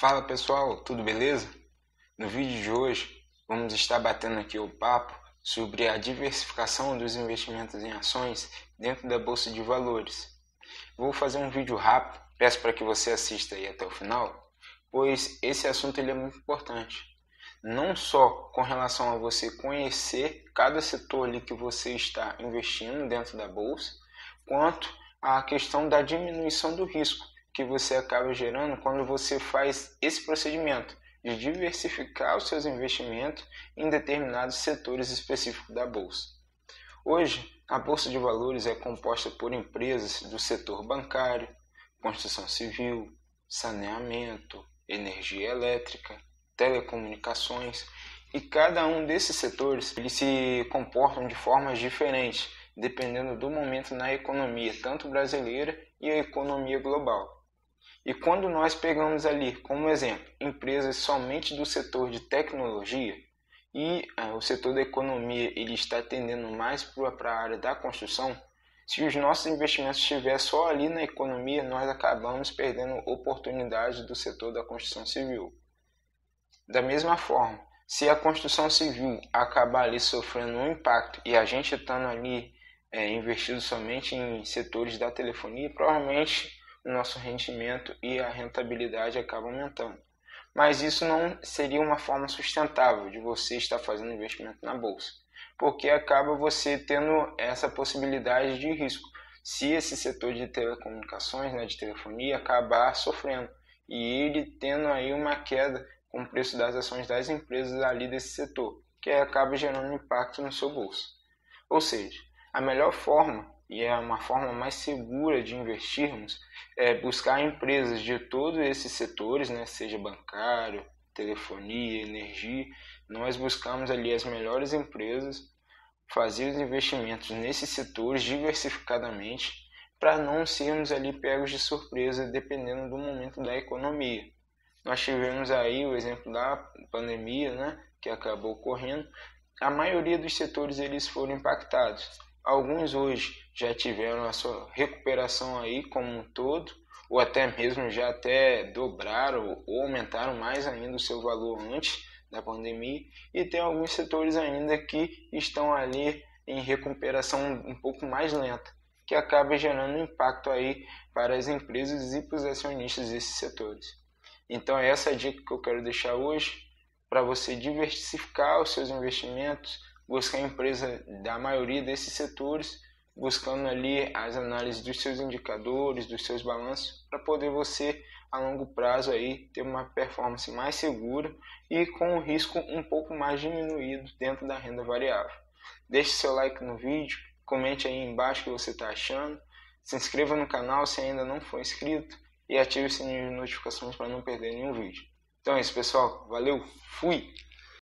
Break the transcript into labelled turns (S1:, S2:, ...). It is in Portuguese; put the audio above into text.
S1: Fala pessoal, tudo beleza? No vídeo de hoje vamos estar batendo aqui o papo sobre a diversificação dos investimentos em ações dentro da Bolsa de Valores. Vou fazer um vídeo rápido, peço para que você assista aí até o final, pois esse assunto ele é muito importante. Não só com relação a você conhecer cada setor ali que você está investindo dentro da Bolsa, quanto a questão da diminuição do risco que você acaba gerando quando você faz esse procedimento de diversificar os seus investimentos em determinados setores específicos da bolsa. Hoje, a bolsa de valores é composta por empresas do setor bancário, construção civil, saneamento, energia elétrica, telecomunicações, e cada um desses setores eles se comportam de formas diferentes, dependendo do momento na economia, tanto brasileira e a economia global. E quando nós pegamos ali, como exemplo, empresas somente do setor de tecnologia e o setor da economia ele está tendendo mais para a área da construção, se os nossos investimentos estiverem só ali na economia, nós acabamos perdendo oportunidades do setor da construção civil. Da mesma forma, se a construção civil acabar ali sofrendo um impacto e a gente estando ali investido somente em setores da telefonia, provavelmente o nosso rendimento e a rentabilidade acabam aumentando. Mas isso não seria uma forma sustentável de você estar fazendo investimento na bolsa, porque acaba você tendo essa possibilidade de risco. Se esse setor de telecomunicações, de telefonia, acabar sofrendo e ele tendo aí uma queda com o preço das ações das empresas ali desse setor, que acaba gerando impacto no seu bolso. Ou seja, a melhor forma, e é uma forma mais segura de investirmos, é buscar empresas de todos esses setores, seja bancário, telefonia, energia. Nós buscamos ali as melhores empresas, fazer os investimentos nesses setores diversificadamente, para não sermos ali pegos de surpresa dependendo do momento da economia. Nós tivemos aí o exemplo da pandemia, que acabou ocorrendo. A maioria dos setores eles foram impactados. Alguns hoje já tiveram a sua recuperação aí como um todo, ou até mesmo já até dobraram ou aumentaram mais ainda o seu valor antes da pandemia, e tem alguns setores ainda que estão ali em recuperação um pouco mais lenta, que acaba gerando impacto aí para as empresas e para os acionistas desses setores. Então essa é a dica que eu quero deixar hoje, para você diversificar os seus investimentos, buscar a empresa da maioria desses setores, buscando ali as análises dos seus indicadores, dos seus balanços, para poder você, a longo prazo, aí, ter uma performance mais segura e com o risco um pouco mais diminuído dentro da renda variável. Deixe seu like no vídeo, comente aí embaixo o que você está achando, se inscreva no canal se ainda não for inscrito e ative o sininho de notificações para não perder nenhum vídeo. Então é isso, pessoal. Valeu, fui!